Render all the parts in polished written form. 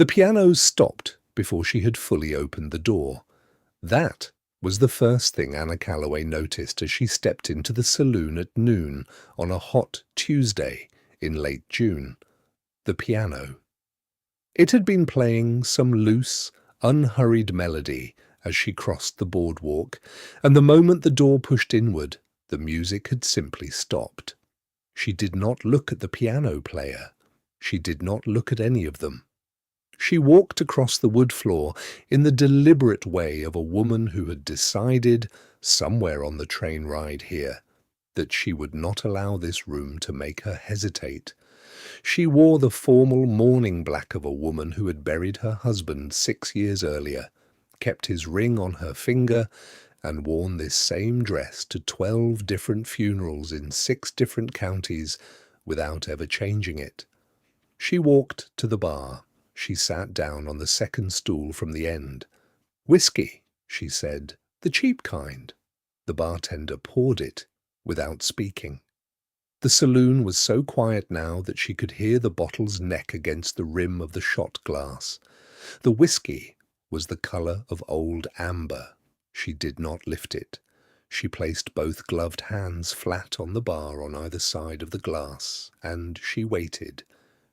The piano stopped before she had fully opened the door. That was the first thing Anna Calloway noticed as she stepped into the saloon at noon on a hot Tuesday in late June. The piano. It had been playing some loose, unhurried melody as she crossed the boardwalk, and the moment the door pushed inward, the music had simply stopped. She did not look at the piano player. She did not look at any of them. She walked across the wood floor in the deliberate way of a woman who had decided, somewhere on the train ride here, that she would not allow this room to make her hesitate. She wore the formal mourning black of a woman who had buried her husband 6 years earlier, kept his ring on her finger, and worn this same dress to 12 different funerals in 6 different counties without ever changing it. She walked to the bar. She sat down on the second stool from the end. "Whiskey," she said, "the cheap kind." The bartender poured it without speaking. The saloon was so quiet now that she could hear the bottle's neck against the rim of the shot glass. The whiskey was the colour of old amber. She did not lift it. She placed both gloved hands flat on the bar on either side of the glass, and she waited.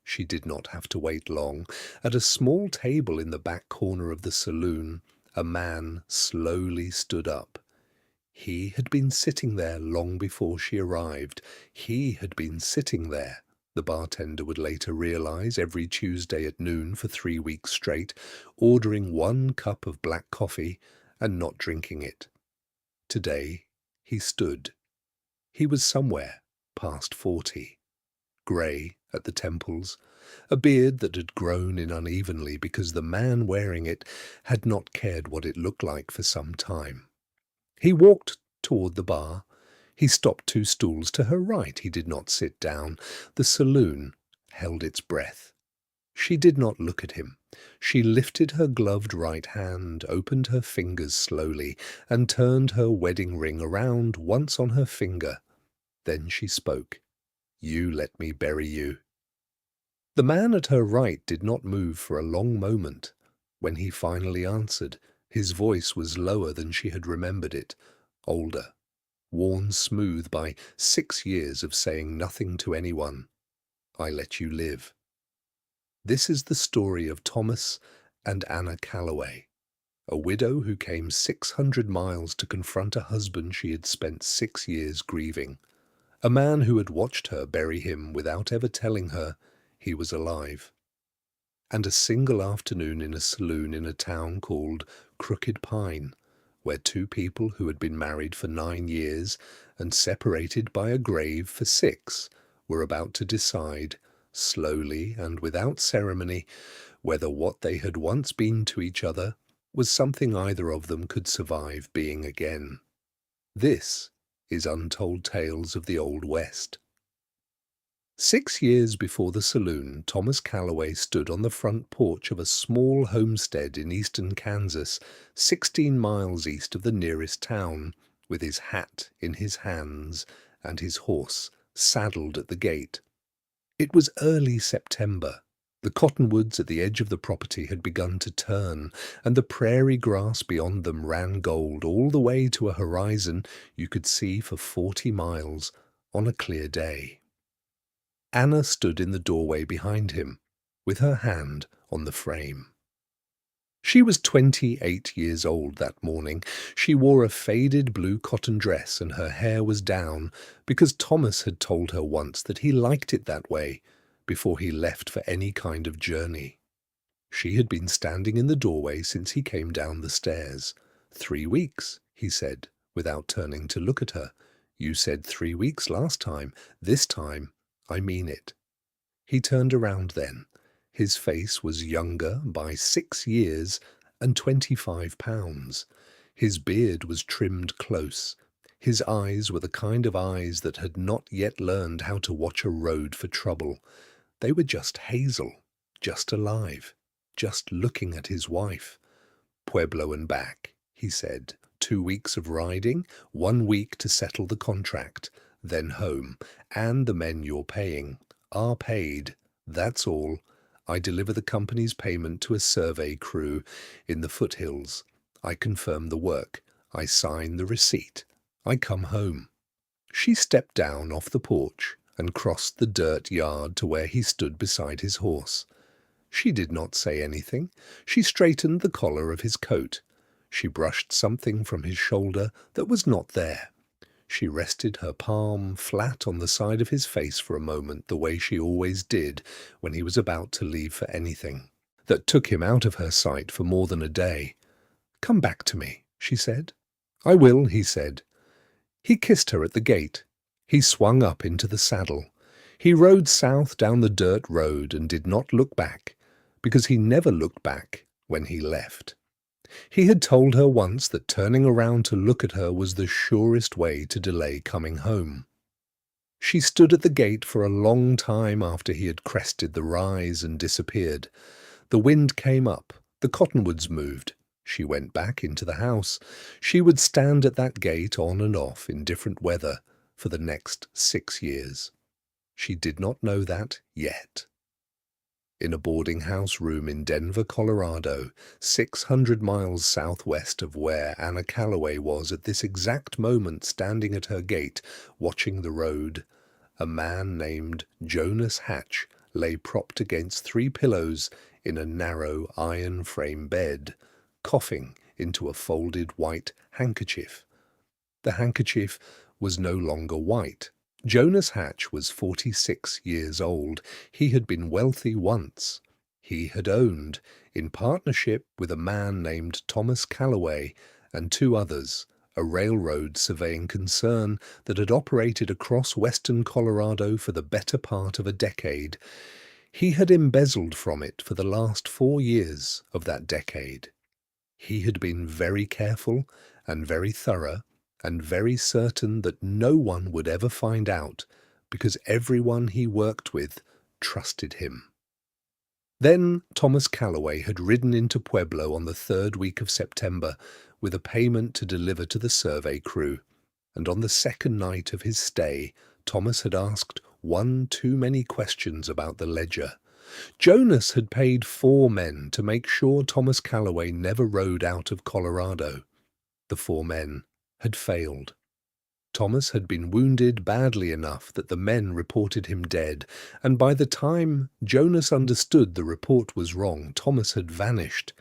She did not have to wait long. At a small table in the back corner of the saloon, a man slowly stood up. He had been sitting there long before she arrived. He had been sitting there, the bartender would later realize, every Tuesday at noon for 3 weeks straight, ordering 1 cup of black coffee and not drinking it. Today, he stood. He was somewhere past 40. Grey at the temples, a beard that had grown in unevenly because the man wearing it had not cared what it looked like for some time. He walked toward the bar. He stopped 2 stools to her right. He did not sit down. The saloon held its breath. She did not look at him. She lifted her gloved right hand, opened her fingers slowly, and turned her wedding ring around once on her finger. Then she spoke. "You let me bury you." The man at her right did not move for a long moment. When he finally answered, his voice was lower than she had remembered it, older, worn smooth by 6 years of saying nothing to anyone. "I let you live." This is the story of Thomas and Anna Calloway, a widow who came 600 miles to confront a husband she had spent 6 years grieving. A man who had watched her bury him without ever telling her he was alive. And a single afternoon in a saloon in a town called Crooked Pine, where 2 people who had been married for 9 years and separated by a grave for 6 were about to decide, slowly and without ceremony, whether what they had once been to each other was something either of them could survive being again. This is Untold Tales of the Old West. 6 years before the saloon, Thomas Calloway stood on the front porch of a small homestead in eastern Kansas, 16 miles east of the nearest town, with his hat in his hands and his horse saddled at the gate. It was early September. The cottonwoods at the edge of the property had begun to turn, and the prairie grass beyond them ran gold all the way to a horizon you could see for 40 miles on a clear day. Anna stood in the doorway behind him, with her hand on the frame. She was 28 years old that morning. She wore a faded blue cotton dress and her hair was down because Thomas had told her once that he liked it that way before he left for any kind of journey. She had been standing in the doorway since he came down the stairs. 3 weeks, he said, without turning to look at her. "You said 3 weeks last time. This time, I mean it." He turned around then. His face was younger by 6 years and 25 pounds. His beard was trimmed close. His eyes were the kind of eyes that had not yet learned how to watch a road for trouble. They were just hazel, just alive, just looking at his wife. "Pueblo and back," he said. 2 weeks of riding, 1 week to settle the contract, then home, and the men you're paying are paid. That's all. I deliver the company's payment to a survey crew in the foothills. I confirm the work. I sign the receipt. I come home." She stepped down off the porch and crossed the dirt yard to where he stood beside his horse. She did not say anything. She straightened the collar of his coat. She brushed something from his shoulder that was not there. She rested her palm flat on the side of his face for a moment, the way she always did when he was about to leave for anything that took him out of her sight for more than a day. "Come back to me," she said. "I will," he said. He kissed her at the gate. He swung up into the saddle. He rode south down the dirt road and did not look back, because he never looked back when he left. He had told her once that turning around to look at her was the surest way to delay coming home. She stood at the gate for a long time after he had crested the rise and disappeared. The wind came up. The cottonwoods moved. She went back into the house. She would stand at that gate on and off in different weather for the next 6 years. She did not know that yet. In a boarding house room in Denver, Colorado, 600 miles southwest of where Anna Calloway was at this exact moment, standing at her gate, watching the road, a man named Jonas Hatch lay propped against 3 pillows in a narrow iron frame bed, coughing into a folded white handkerchief. The handkerchief was no longer white. Jonas Hatch was 46 years old. He had been wealthy once. He had owned, in partnership with a man named Thomas Calloway and 2 others, a railroad surveying concern that had operated across western Colorado for the better part of a decade. He had embezzled from it for the last 4 years of that decade. He had been very careful and very thorough, and very certain that no one would ever find out, because everyone he worked with trusted him. Then Thomas Calloway had ridden into Pueblo on the 3rd week of September with a payment to deliver to the survey crew, and on the 2nd night of his stay, Thomas had asked one too many questions about the ledger. Jonas had paid 4 men to make sure Thomas Calloway never rode out of Colorado. The 4 men had failed. Thomas had been wounded badly enough that the men reported him dead, and by the time Jonas understood the report was wrong, Thomas had vanished.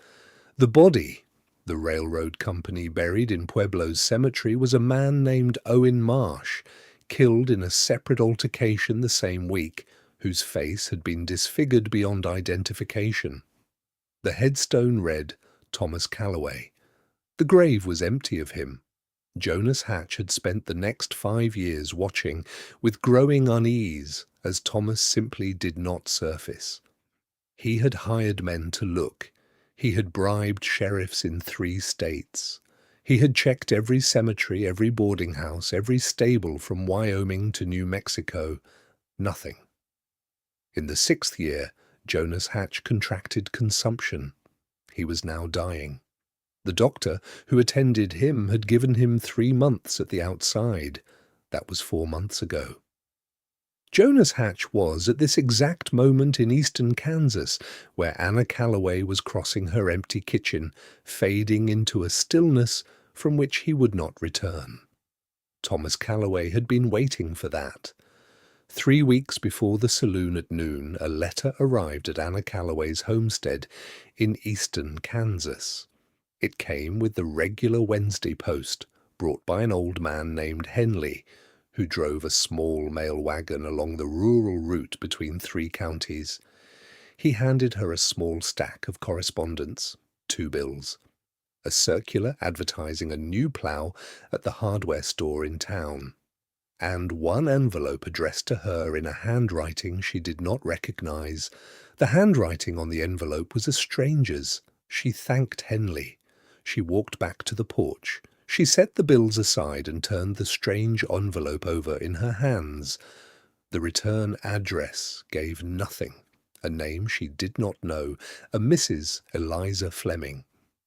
The body the railroad company buried in Pueblo's cemetery was a man named Owen Marsh, killed in a separate altercation the same week, whose face had been disfigured beyond identification. The headstone read, "Thomas Calloway." The grave was empty of him. Jonas Hatch had spent the next 5 years watching with growing unease as Thomas simply did not surface. He had hired men to look. He had bribed sheriffs in 3 states. He had checked every cemetery, every boarding house, every stable from Wyoming to New Mexico. Nothing. In the 6th year, Jonas Hatch contracted consumption. He was now dying. The doctor who attended him had given him 3 months at the outside. That was 4 months ago. Jonas Hatch was, at this exact moment in eastern Kansas, where Anna Calloway was crossing her empty kitchen, fading into a stillness from which he would not return. Thomas Calloway had been waiting for that. 3 weeks before the saloon at noon, a letter arrived at Anna Calloway's homestead in eastern Kansas. It came with the regular Wednesday post, brought by an old man named Henley, who drove a small mail wagon along the rural route between 3 counties. He handed her a small stack of correspondence, 2 bills, a circular advertising a new plow at the hardware store in town, and 1 envelope addressed to her in a handwriting she did not recognize. The handwriting on the envelope was a stranger's. She thanked Henley. She walked back to the porch. She set the bills aside and turned the strange envelope over in her hands. The return address gave nothing. A name she did not know, a Mrs. Eliza Fleming,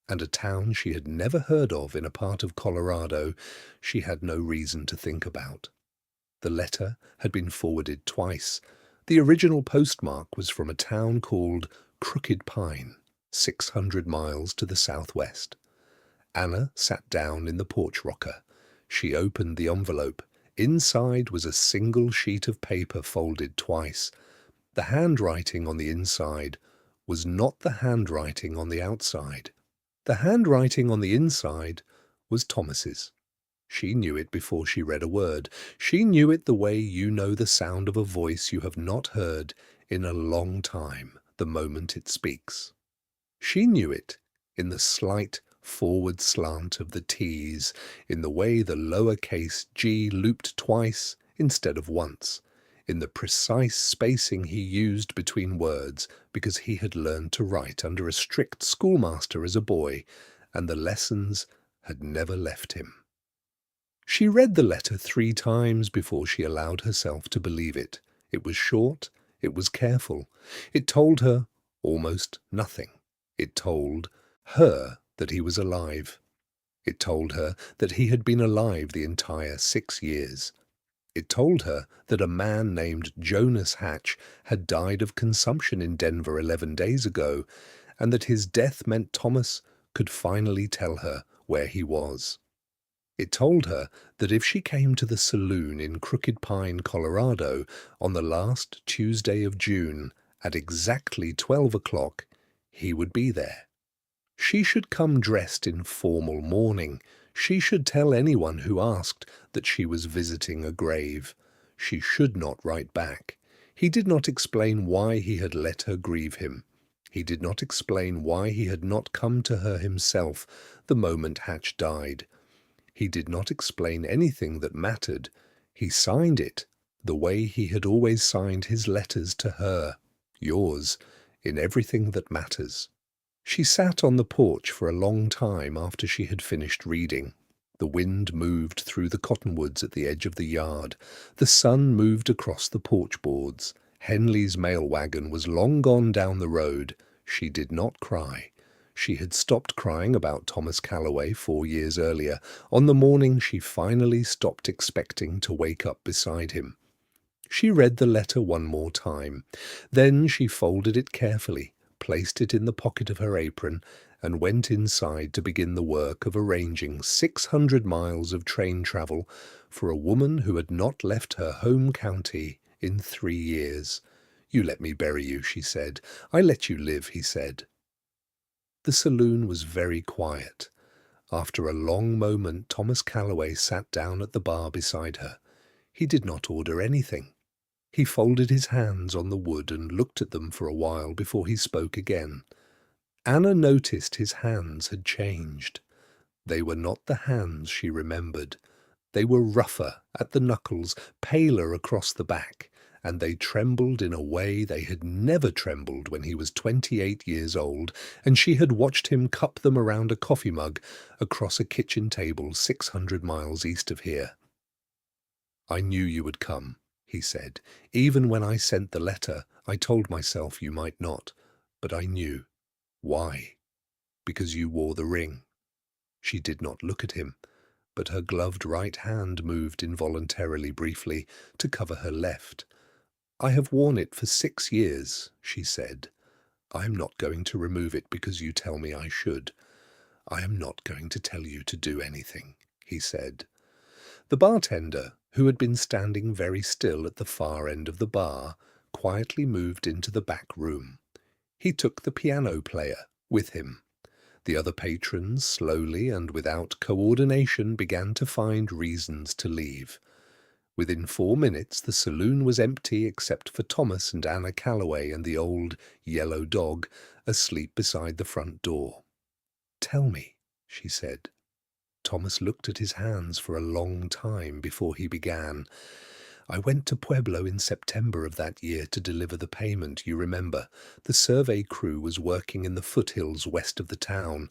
and a town she had never heard of in a part of Colorado she had no reason to think about. The letter had been forwarded twice. The original postmark was from a town called Crooked Pine, 600 miles to the southwest. Anna sat down in the porch rocker. She opened the envelope. Inside was a single sheet of paper folded twice. The handwriting on the inside was not the handwriting on the outside. The handwriting on the inside was Thomas's. She knew it before she read a word. She knew it the way you know the sound of a voice you have not heard in a long time the moment it speaks. She knew it in the slight forward slant of the T's, in the way the lowercase g looped twice instead of once, in the precise spacing he used between words because he had learned to write under a strict schoolmaster as a boy, and the lessons had never left him. She read the letter 3 times before she allowed herself to believe it. It was short, it was careful. It told her almost nothing. It told her that he was alive. It told her that he had been alive the entire 6 years. It told her that a man named Jonas Hatch had died of consumption in Denver 11 days ago, and that his death meant Thomas could finally tell her where he was. It told her that if she came to the saloon in Crooked Pine, Colorado, on the last Tuesday of June at exactly 12 o'clock, he would be there. She should come dressed in formal mourning. She should tell anyone who asked that she was visiting a grave. She should not write back. He did not explain why he had let her grieve him. He did not explain why he had not come to her himself the moment Hatch died. He did not explain anything that mattered. He signed it the way he had always signed his letters to her, yours, in everything that matters. She sat on the porch for a long time after she had finished reading. The wind moved through the cottonwoods at the edge of the yard. The sun moved across the porch boards. Henley's mail wagon was long gone down the road. She did not cry. She had stopped crying about Thomas Calloway 4 years earlier, on the morning she finally stopped expecting to wake up beside him. She read the letter one more time. Then she folded it carefully, placed it in the pocket of her apron, and went inside to begin the work of arranging 600 miles of train travel for a woman who had not left her home county in 3 years. "You let me bury you," she said. "I let you live," he said. The saloon was very quiet. After a long moment, Thomas Calloway sat down at the bar beside her. He did not order anything. He folded his hands on the wood and looked at them for a while before he spoke again. Anna noticed his hands had changed. They were not the hands she remembered. They were rougher at the knuckles, paler across the back, and they trembled in a way they had never trembled when he was 28 years old, and she had watched him cup them around a coffee mug across a kitchen table 600 miles east of here. "I knew you would come," he said. "Even when I sent the letter, I told myself you might not, but I knew." "Why?" "Because you wore the ring." She did not look at him, but her gloved right hand moved involuntarily briefly to cover her left. "I have worn it for 6 years," she said. "I am not going to remove it because you tell me I should. I am not going to tell you to do anything," he said. The bartender, who had been standing very still at the far end of the bar, quietly moved into the back room. He took the piano player with him. The other patrons, slowly and without coordination, began to find reasons to leave. Within 4 minutes the saloon was empty except for Thomas and Anna Calloway and the old yellow dog asleep beside the front door. "Tell me," she said. Thomas looked at his hands for a long time before he began. "I went to Pueblo in September of that year to deliver the payment, you remember. The survey crew was working in the foothills west of the town.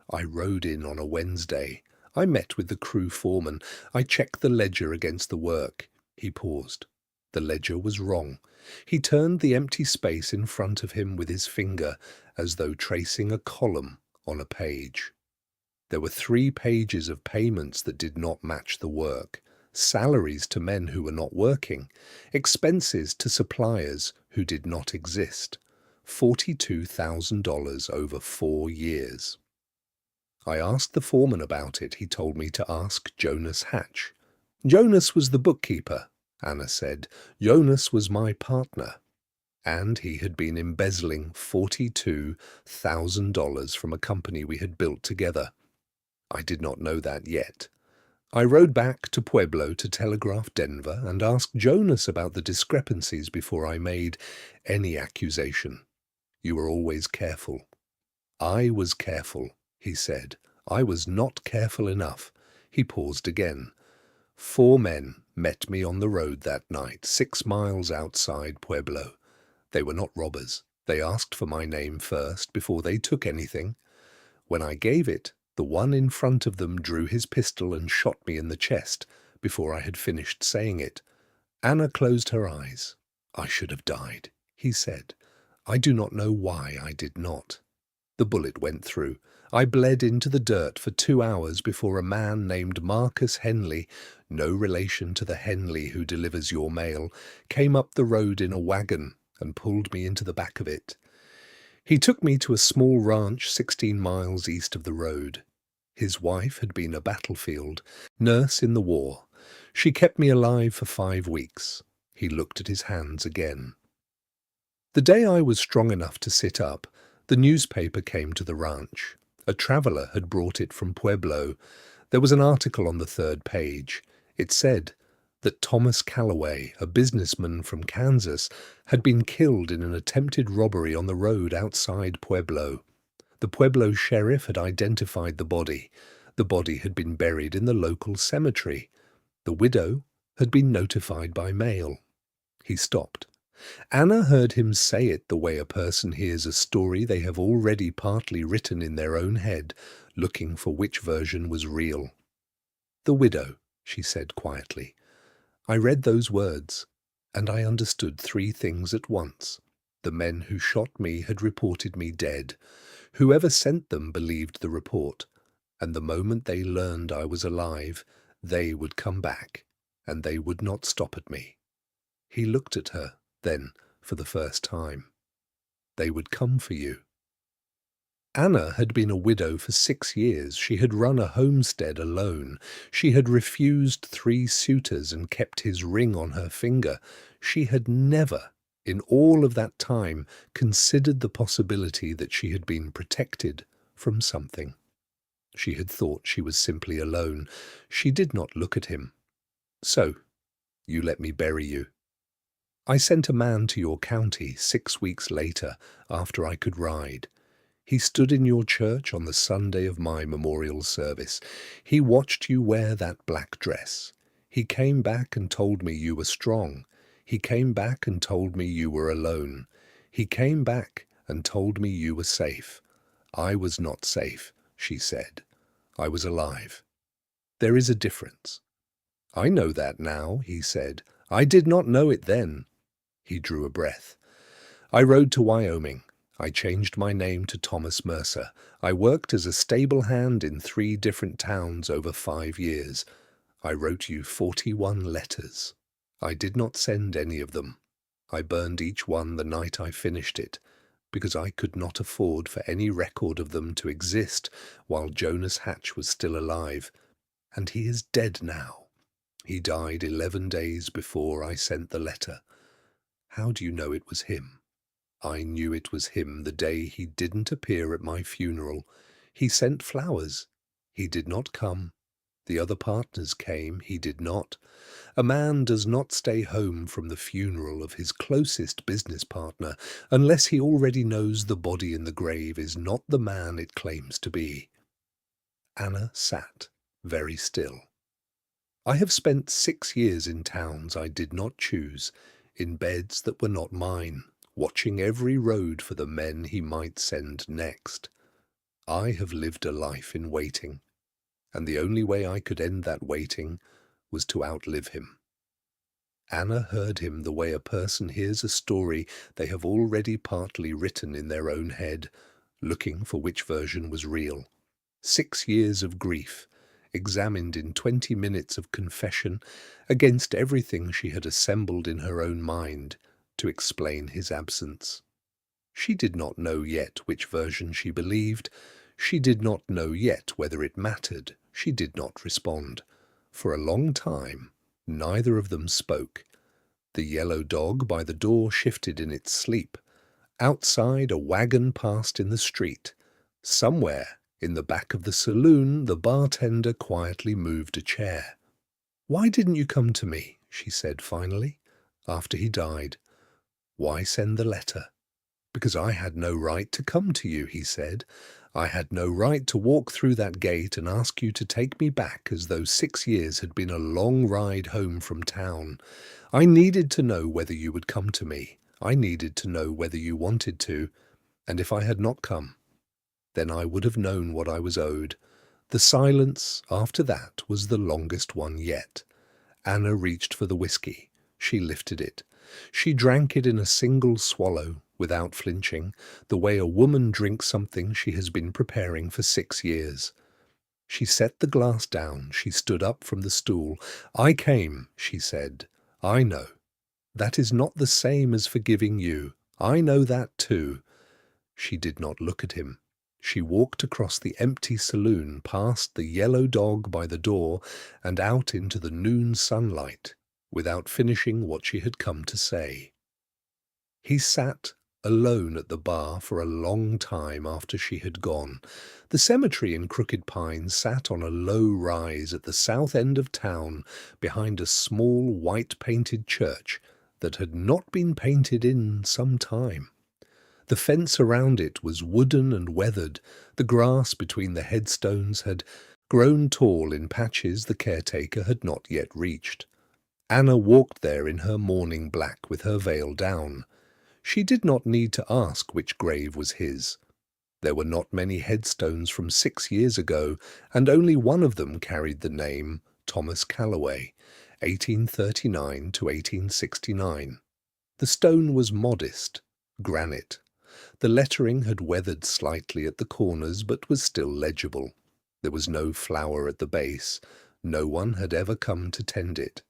I rode in on a Wednesday. I met with the crew foreman. I checked the ledger against the work." He paused. The ledger was wrong. He turned the empty space in front of him with his finger, as though tracing a column on a page. There were 3 pages of payments that did not match the work. salaries to men who were not working, expenses to suppliers who did not exist. $42,000 over 4 years. I asked the foreman about it. He told me to ask Jonas Hatch. Jonas was the bookkeeper, Anna said. Jonas was my partner. And he had been embezzling $42,000 from a company we had built together. I did not know that yet. I rode back to Pueblo to telegraph Denver and asked Jonas about the discrepancies before I made any accusation. You were always careful. I was careful, he said. I was not careful enough. He paused again. 4 men met me on the road that night, 6 miles outside Pueblo. They were not robbers. They asked for my name first before they took anything. When I gave it, the one in front of them drew his pistol and shot me in the chest before I had finished saying it. Anna closed her eyes. I should have died, he said. I do not know why I did not. The bullet went through. I bled into the dirt for 2 hours before a man named Marcus Henley, no relation to the Henley who delivers your mail, came up the road in a wagon and pulled me into the back of it. He took me to a small ranch 16 miles east of the road. His wife had been a battlefield nurse in the war. She kept me alive for 5 weeks. He looked at his hands again. The day I was strong enough to sit up, the newspaper came to the ranch. A traveler had brought it from Pueblo. There was an article on the 3rd page. It said that Thomas Calloway, a businessman from Kansas, had been killed in an attempted robbery on the road outside Pueblo. The Pueblo sheriff had identified the body. The body had been buried in the local cemetery. The widow had been notified by mail. He stopped. Anna heard him say it the way a person hears a story they have already partly written in their own head, looking for which version was real. The widow, she said quietly. I read those words, and I understood 3 things at once. The men who shot me had reported me dead. Whoever sent them believed the report, and the moment they learned I was alive, they would come back, and they would not stop at me. He looked at her, then, for the first time. They would come for you. Anna had been a widow for 6 years. She had run a homestead alone. She had refused 3 suitors and kept his ring on her finger. She had never, in all of that time, considered the possibility that she had been protected from something. She had thought she was simply alone. She did not look at him. So, you let me bury you. I sent a man to your county 6 weeks later, after I could ride. He stood in your church on the Sunday of my memorial service. He watched you wear that black dress. He came back and told me you were strong. He came back and told me you were alone. He came back and told me you were safe. I was not safe, she said. I was alive. There is a difference. I know that now, he said. I did not know it then. He drew a breath. I rode to Wyoming. I changed my name to Thomas Mercer. I worked as a stable hand in 3 different towns over 5 years. I wrote you 41 letters. I did not send any of them. I burned each one the night I finished it, because I could not afford for any record of them to exist while Jonas Hatch was still alive. And he is dead now. He died 11 days before I sent the letter. How do you know it was him? I knew it was him the day he didn't appear at my funeral. He sent flowers. He did not come. The other partners came. He did not. A man does not stay home from the funeral of his closest business partner unless he already knows the body in the grave is not the man it claims to be. Anna sat, very still. I have spent 6 years in towns I did not choose, in beds that were not mine, watching every road for the men he might send next. I have lived a life in waiting, and the only way I could end that waiting was to outlive him. Anna heard him the way a person hears a story they have already partly written in their own head, looking for which version was real. 6 years of grief, examined in 20 minutes of confession against everything she had assembled in her own mind to explain his absence. She did not know yet which version she believed. She did not know yet whether it mattered. She did not respond. For a long time, neither of them spoke. The yellow dog by the door shifted in its sleep. Outside, a wagon passed in the street. Somewhere in the back of the saloon, the bartender quietly moved a chair. "Why didn't you come to me?" she said finally, "after he died?" "Why send the letter?" "Because I had no right to come to you," he said. "I had no right to walk through that gate and ask you to take me back as though 6 years had been a long ride home from town. I needed to know whether you would come to me. I needed to know whether you wanted to. And if I had not come, then I would have known what I was owed." The silence after that was the longest one yet. Anna reached for the whiskey. She lifted it. She drank it in a single swallow, without flinching, the way a woman drinks something she has been preparing for 6 years. She set the glass down. She stood up from the stool. "I came," she said. "I know. That is not the same as forgiving you. I know that too." She did not look at him. She walked across the empty saloon, past the yellow dog by the door, and out into the noon sunlight, without finishing what she had come to say. He sat alone at the bar for a long time after she had gone. The cemetery in Crooked Pines sat on a low rise at the south end of town, behind a small white-painted church that had not been painted in some time. The fence around it was wooden and weathered. The grass between the headstones had grown tall in patches the caretaker had not yet reached. Anna walked there in her mourning black with her veil down. She did not need to ask which grave was his. There were not many headstones from 6 years ago, and only one of them carried the name Thomas Calloway, 1839 to 1869. The stone was modest, granite. The lettering had weathered slightly at the corners but was still legible. There was no flower at the base. No one had ever come to tend it.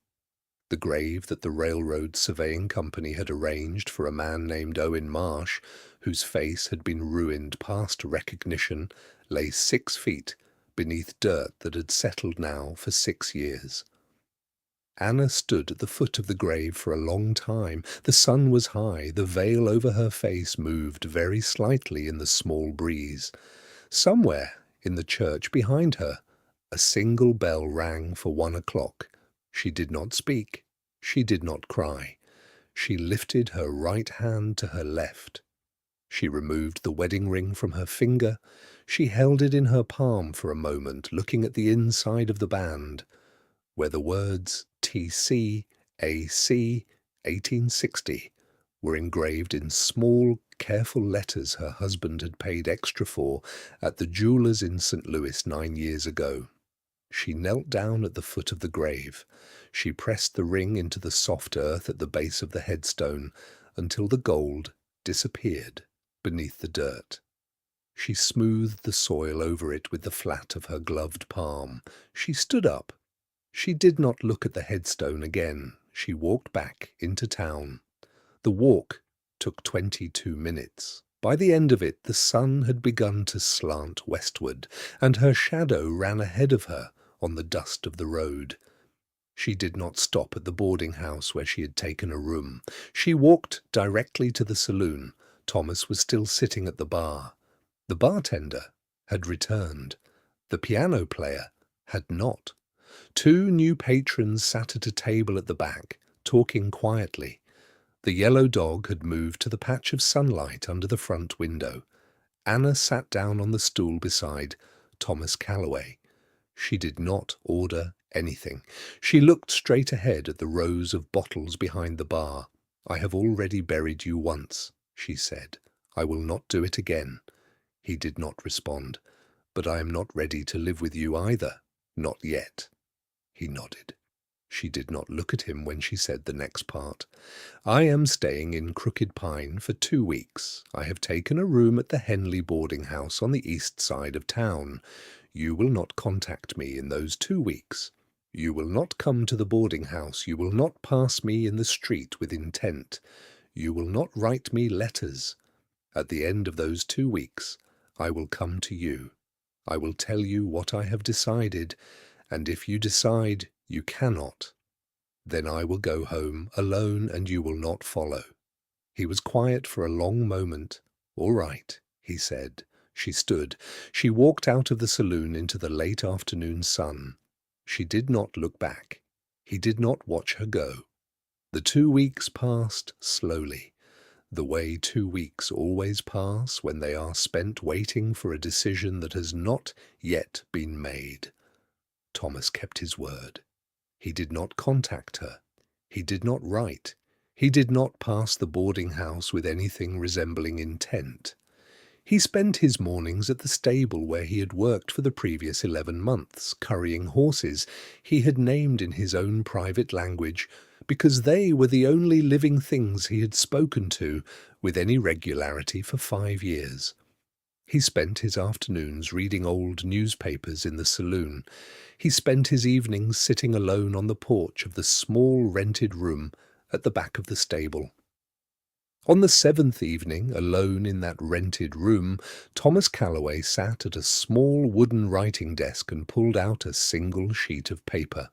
The grave that the railroad surveying company had arranged for a man named Owen Marsh, whose face had been ruined past recognition, lay 6 feet beneath dirt that had settled now for 6 years. Anna stood at the foot of the grave for a long time. The sun was high. The veil over her face moved very slightly in the small breeze. Somewhere in the church behind her, a single bell rang for 1 o'clock. She did not speak. She did not cry. She lifted her right hand to her left. She removed the wedding ring from her finger. She held it in her palm for a moment, looking at the inside of the band, where the words T.C. A.C. 1860 were engraved in small, careful letters her husband had paid extra for at the jeweler's in St. Louis 9 years ago. She knelt down at the foot of the grave. She pressed the ring into the soft earth at the base of the headstone until the gold disappeared beneath the dirt. She smoothed the soil over it with the flat of her gloved palm. She stood up. She did not look at the headstone again. She walked back into town. The walk took 22 minutes. By the end of it, the sun had begun to slant westward, and her shadow ran ahead of her on the dust of the road. She did not stop at the boarding house where she had taken a room. She walked directly to the saloon. Thomas was still sitting at the bar. The bartender had returned. The piano player had not. 2 new patrons sat at a table at the back, talking quietly. The yellow dog had moved to the patch of sunlight under the front window. Anna sat down on the stool beside Thomas Calloway. She did not order anything. She looked straight ahead at the rows of bottles behind the bar. "I have already buried you once," she said. "I will not do it again." He did not respond. "But I am not ready to live with you either. Not yet." He nodded. She did not look at him when she said the next part. "I am staying in Crooked Pine for 2 weeks. I have taken a room at the Henley boarding house on the east side of town. You will not contact me in those 2 weeks. You will not come to the boarding house. You will not pass me in the street with intent. You will not write me letters. At the end of those 2 weeks, I will come to you. I will tell you what I have decided, and if you decide you cannot, then I will go home alone and you will not follow." He was quiet for a long moment. "All right," he said. She stood. She walked out of the saloon into the late afternoon sun. She did not look back. He did not watch her go. The 2 weeks passed slowly, the way 2 weeks always pass when they are spent waiting for a decision that has not yet been made. Thomas kept his word. He did not contact her. He did not write. He did not pass the boarding house with anything resembling intent. He spent his mornings at the stable where he had worked for the previous 11 months, currying horses he had named in his own private language because they were the only living things he had spoken to with any regularity for 5 years. He spent his afternoons reading old newspapers in the saloon. He spent his evenings sitting alone on the porch of the small rented room at the back of the stable. On the 7th evening, alone in that rented room, Thomas Calloway sat at a small wooden writing desk and pulled out a single sheet of paper.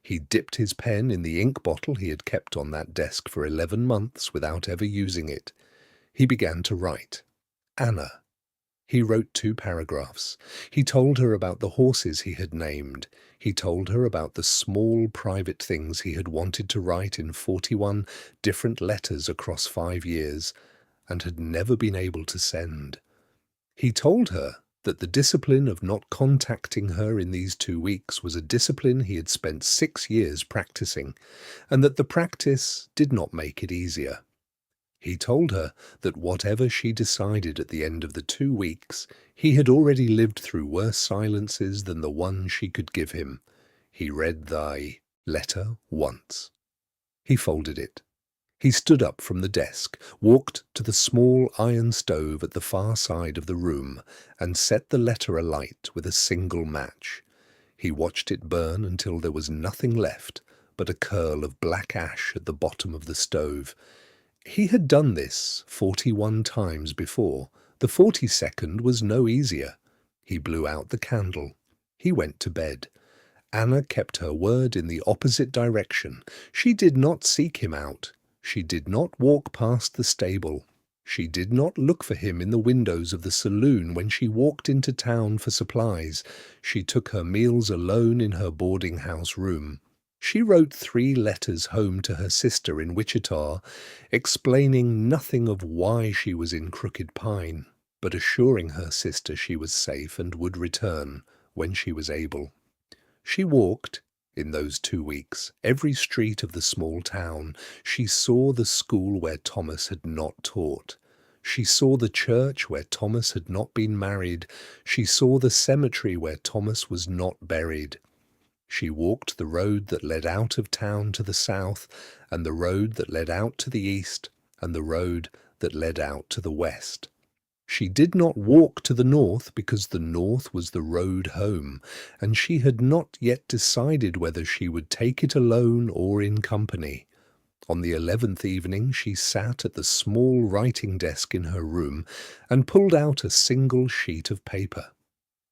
He dipped his pen in the ink bottle he had kept on that desk for 11 months without ever using it. He began to write. Anna. He wrote 2 paragraphs. He told her about the horses he had named. He told her about the small private things he had wanted to write in 41 different letters across 5 years and had never been able to send. He told her that the discipline of not contacting her in these 2 weeks was a discipline he had spent 6 years practicing, and that the practice did not make it easier. He told her that whatever she decided at the end of the 2 weeks, he had already lived through worse silences than the one she could give him. He read the letter once. He folded it. He stood up from the desk, walked to the small iron stove at the far side of the room, and set the letter alight with a single match. He watched it burn until there was nothing left but a curl of black ash at the bottom of the stove. He had done this 41 times before. The 42nd was no easier. He blew out the candle. He went to bed. Anna kept her word in the opposite direction. She did not seek him out. She did not walk past the stable. She did not look for him in the windows of the saloon when she walked into town for supplies. She took her meals alone in her boarding house room. She wrote 3 letters home to her sister in Wichita, explaining nothing of why she was in Crooked Pine, but assuring her sister she was safe and would return when she was able. She walked, in those 2 weeks, every street of the small town. She saw the school where Thomas had not taught. She saw the church where Thomas had not been married. She saw the cemetery where Thomas was not buried. She walked the road that led out of town to the south, and the road that led out to the east, and the road that led out to the west. She did not walk to the north because the north was the road home, and she had not yet decided whether she would take it alone or in company. On the 11th evening she sat at the small writing desk in her room and pulled out a single sheet of paper.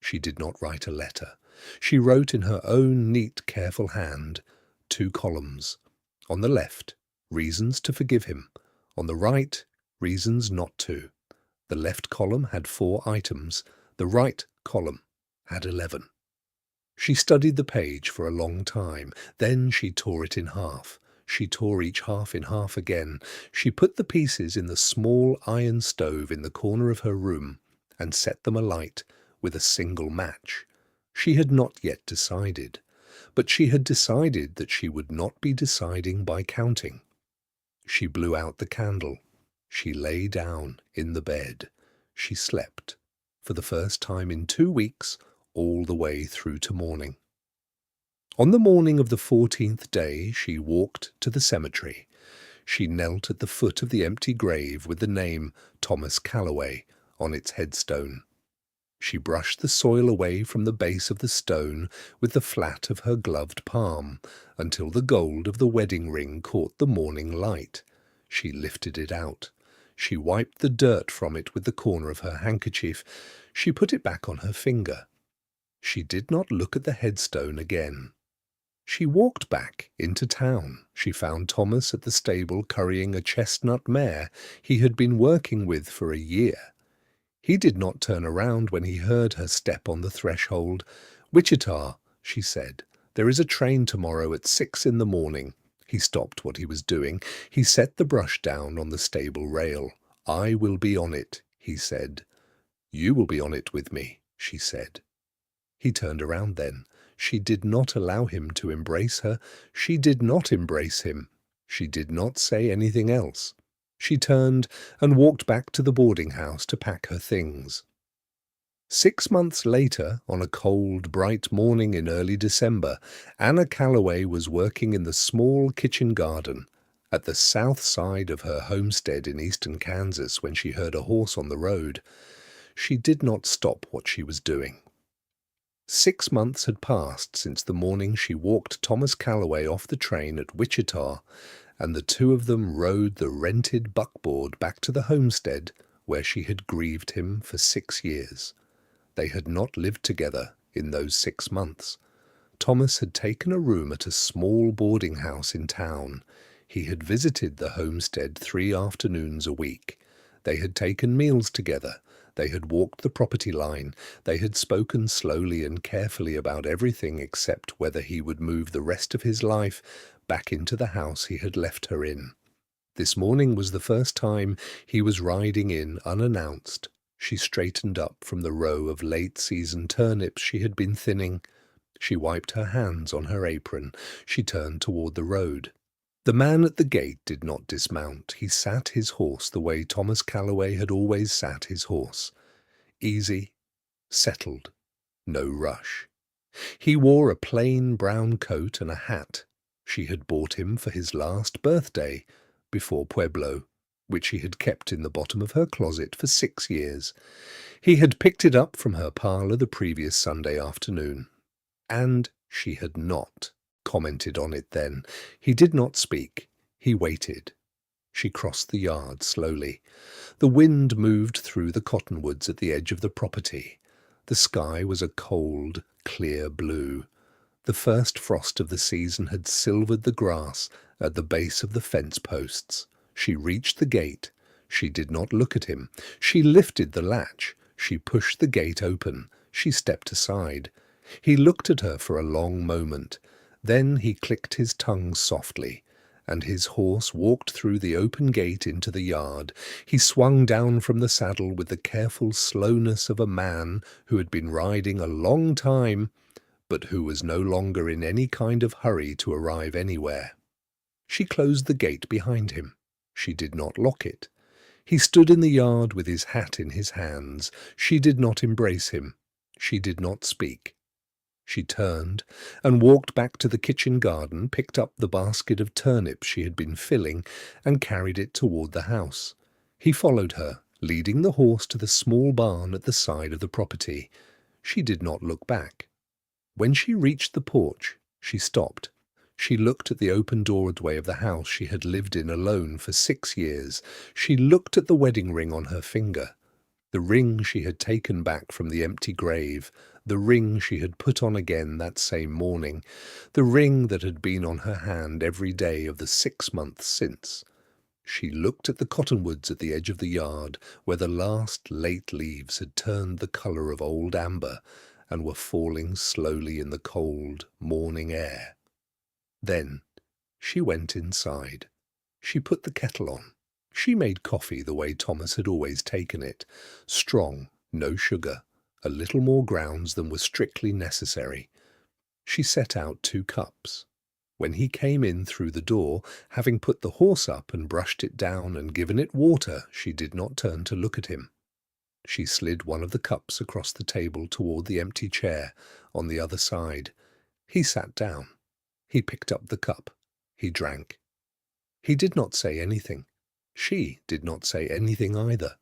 She did not write a letter. She wrote in her own neat, careful hand 2 columns. On the left, reasons to forgive him. On the right, reasons not to. The left column had 4 items. The right column had 11. She studied the page for a long time. Then she tore it in half. She tore each half in half again. She put the pieces in the small iron stove in the corner of her room and set them alight with a single match. She had not yet decided, but she had decided that she would not be deciding by counting. She blew out the candle. She lay down in the bed. She slept, for the first time in 2 weeks, all the way through to morning. On the morning of the 14th day, she walked to the cemetery. She knelt at the foot of the empty grave with the name Thomas Calloway on its headstone. She brushed the soil away from the base of the stone with the flat of her gloved palm, until the gold of the wedding ring caught the morning light. She lifted it out. She wiped the dirt from it with the corner of her handkerchief. She put it back on her finger. She did not look at the headstone again. She walked back into town. She found Thomas at the stable currying a chestnut mare he had been working with for a year. He did not turn around when he heard her step on the threshold. "Wichita," she said. "There is a train tomorrow at 6 in the morning." He stopped what he was doing. He set the brush down on the stable rail. "I will be on it," he said. "You will be on it with me," she said. He turned around then. She did not allow him to embrace her. She did not embrace him. She did not say anything else. She turned and walked back to the boarding house to pack her things. 6 months later, on a cold, bright morning in early December, Anna Calloway was working in the small kitchen garden at the south side of her homestead in eastern Kansas when she heard a horse on the road. She did not stop what she was doing. 6 months had passed since the morning she walked Thomas Calloway off the train at Wichita, and the two of them rode the rented buckboard back to the homestead where she had grieved him for 6 years. They had not lived together in those 6 months. Thomas had taken a room at a small boarding house in town. He had visited the homestead 3 afternoons a week. They had taken meals together. They had walked the property line. They had spoken slowly and carefully about everything except whether he would move the rest of his life back into the house he had left her in. This morning was the first time he was riding in unannounced. She straightened up from the row of late-season turnips she had been thinning. She wiped her hands on her apron. She turned toward the road. The man at the gate did not dismount. He sat his horse the way Thomas Calloway had always sat his horse. Easy, settled, no rush. He wore a plain brown coat and a hat she had bought him for his last birthday before Pueblo, which she had kept in the bottom of her closet for 6 years. He had picked it up from her parlour the previous Sunday afternoon. And she had not commented on it then. He did not speak. He waited. She crossed the yard slowly. The wind moved through the cottonwoods at the edge of the property. The sky was a cold, clear blue. The first frost of the season had silvered the grass at the base of the fence posts. She reached the gate. She did not look at him. She lifted the latch. She pushed the gate open. She stepped aside. He looked at her for a long moment. Then he clicked his tongue softly, and his horse walked through the open gate into the yard. He swung down from the saddle with the careful slowness of a man who had been riding a long time, but who was no longer in any kind of hurry to arrive anywhere. She closed the gate behind him. She did not lock it. He stood in the yard with his hat in his hands. She did not embrace him. She did not speak. She turned and walked back to the kitchen garden, picked up the basket of turnips she had been filling, and carried it toward the house. He followed her, leading the horse to the small barn at the side of the property. She did not look back. When she reached the porch, she stopped. She looked at the open doorway of the house she had lived in alone for 6 years. She looked at the wedding ring on her finger, the ring she had taken back from the empty grave, the ring she had put on again that same morning, the ring that had been on her hand every day of the 6 months since. She looked at the cottonwoods at the edge of the yard, where the last late leaves had turned the colour of old amber and were falling slowly in the cold morning air. Then she went inside. She put the kettle on. She made coffee the way Thomas had always taken it, strong, no sugar, a little more grounds than was strictly necessary. She set out 2 cups. When he came in through the door, having put the horse up and brushed it down and given it water, she did not turn to look at him. She slid one of the cups across the table toward the empty chair on the other side. He sat down. He picked up the cup. He drank. He did not say anything. She did not say anything either.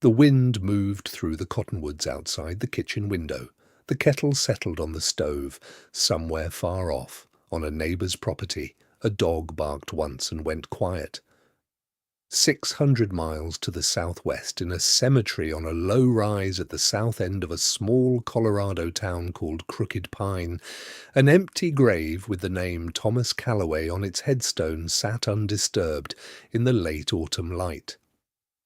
The wind moved through the cottonwoods outside the kitchen window. The kettle settled on the stove. Somewhere far off, on a neighbour's property, a dog barked once and went quiet. 600 miles to the southwest, in a cemetery on a low rise at the south end of a small Colorado town called Crooked Pine, an empty grave with the name Thomas Calloway on its headstone sat undisturbed in the late autumn light.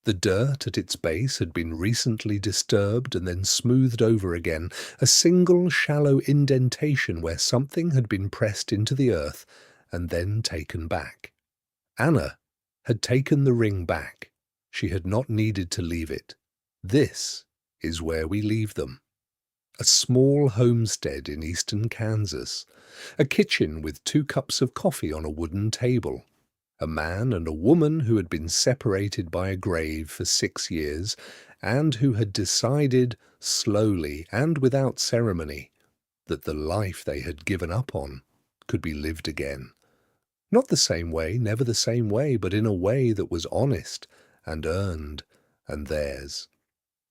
The dirt at its base had been recently disturbed and then smoothed over again, a single shallow indentation where something had been pressed into the earth and then taken back. Anna had taken the ring back. She had not needed to leave it. This is where we leave them. A small homestead in eastern Kansas. A kitchen with 2 cups of coffee on a wooden table. A man and a woman who had been separated by a grave for 6 years and who had decided, slowly and without ceremony, that the life they had given up on could be lived again. Not the same way, never the same way, but in a way that was honest and earned and theirs.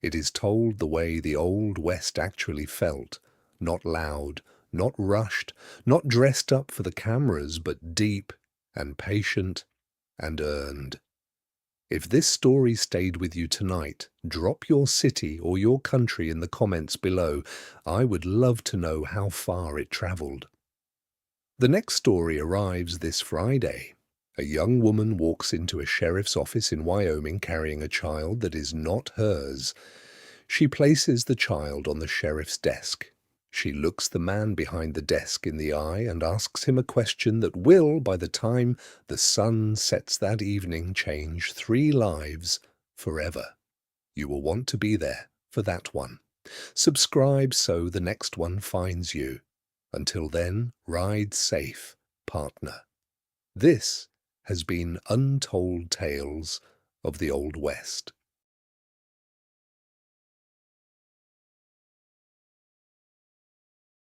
It is told the way the Old West actually felt, not loud, not rushed, not dressed up for the cameras, but deep and patient and earned. If this story stayed with you tonight, drop your city or your country in the comments below. I would love to know how far it travelled. The next story arrives this Friday. A young woman walks into a sheriff's office in Wyoming carrying a child that is not hers. She places the child on the sheriff's desk. She looks the man behind the desk in the eye and asks him a question that will, by the time the sun sets that evening, change 3 lives forever. You will want to be there for that one. Subscribe so the next one finds you. Until then, ride safe, partner. This has been Untold Tales of the Old West.